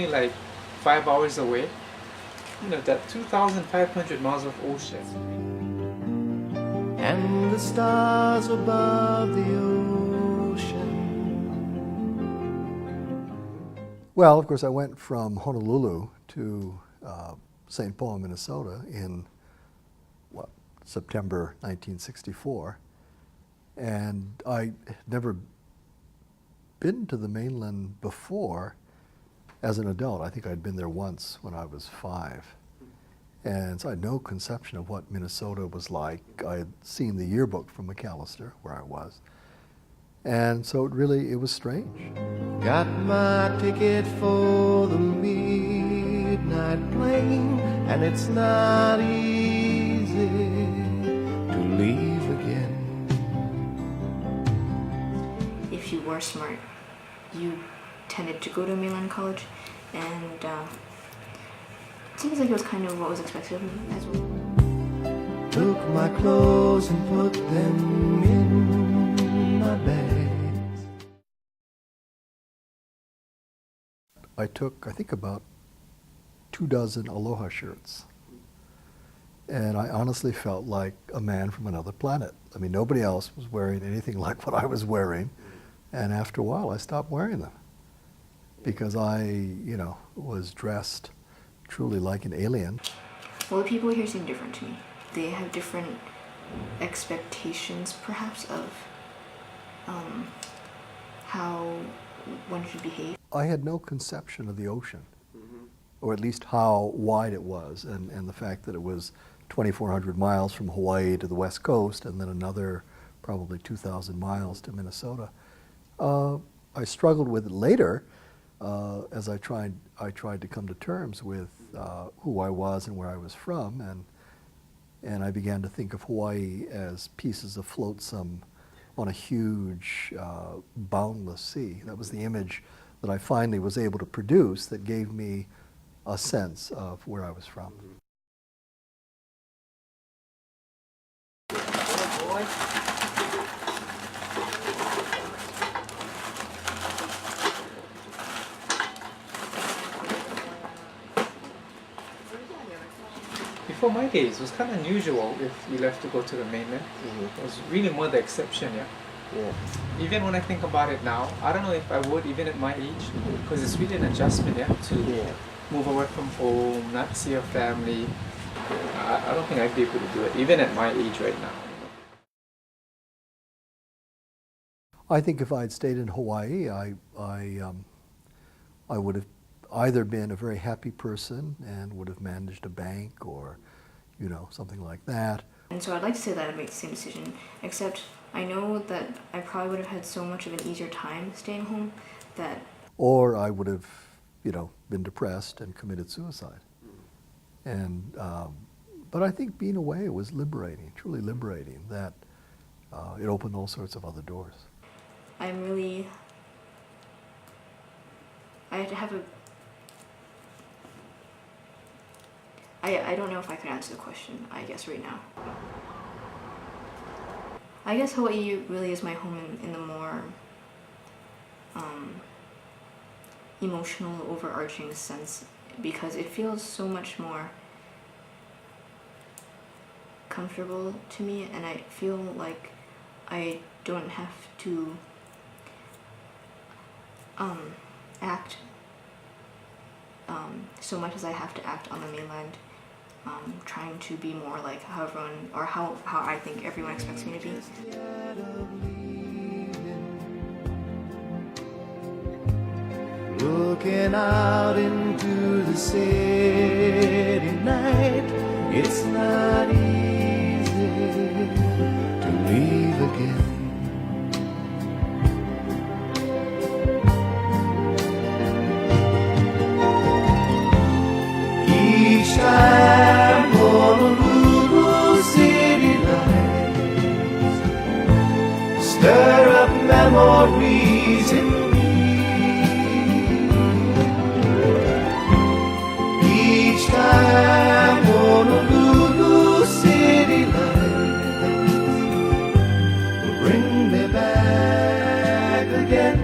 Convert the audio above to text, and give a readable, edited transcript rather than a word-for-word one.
like 5 hours away. You know, that 2,500 miles of ocean. And the stars above the ocean. Well, of course, I went from Honolulu to St. Paul, Minnesota in September 1964. And I had never been to the mainland before as an adult. I think I'd been there once when I was 5. And so I had no conception of what Minnesota was like. I had seen the yearbook from McAllister, where I was. And so it was strange. Got my ticket for the midnight plane, and it's not easy to leave again. If you were smart, you tended to go to a mainland college, and it seems like it was kind of what was expected of me as well. Took my clothes and put them in my bags. I took, I think, about 24 Aloha shirts. And I honestly felt like a man from another planet. I mean, nobody else was wearing anything like what I was wearing. And after a while, I stopped wearing them because I, was dressed truly like an alien. Well, the people here seem different to me. They have different expectations, perhaps, of how one should behave. I had no conception of the ocean, or at least how wide it was, and the fact that it was 2,400 miles from Hawaii to the west coast, and then another probably 2,000 miles to Minnesota. I struggled with it later as I tried to come to terms with who I was and where I was from, and I began to think of Hawaii as pieces of flotsam on a huge, boundless sea. That was the image that I finally was able to produce that gave me a sense of where I was from. Before my days, it was kind of unusual if you left to go to the mainland. It was really more the exception, yeah. Even when I think about it now, I don't know if I would, even at my age, because it's really an adjustment, to move away from home, not see your family. I don't think I'd be able to do it, even at my age right now. I think if I'd stayed in Hawaii, I would have either been a very happy person and would have managed a bank or, something like that. And so I'd like to say that I made the same decision, except I know that I probably would have had so much of an easier time staying home that... Or I would have, been depressed and committed suicide. And, but I think being away was liberating, truly liberating, that it opened all sorts of other doors. I'm really... I had to have a... I don't know if I could answer the question, I guess, right now. I guess Hawaii really is my home in the more emotional, overarching sense, because it feels so much more comfortable to me, and I feel like I don't have to act so much as I have to act on the mainland, trying to be more like how everyone, or how I think everyone expects me to be. Looking out into the city night, it's not easy to leave again. Each time Honolulu city lights stir up memories in me. Each time Honolulu city lights will bring me back again.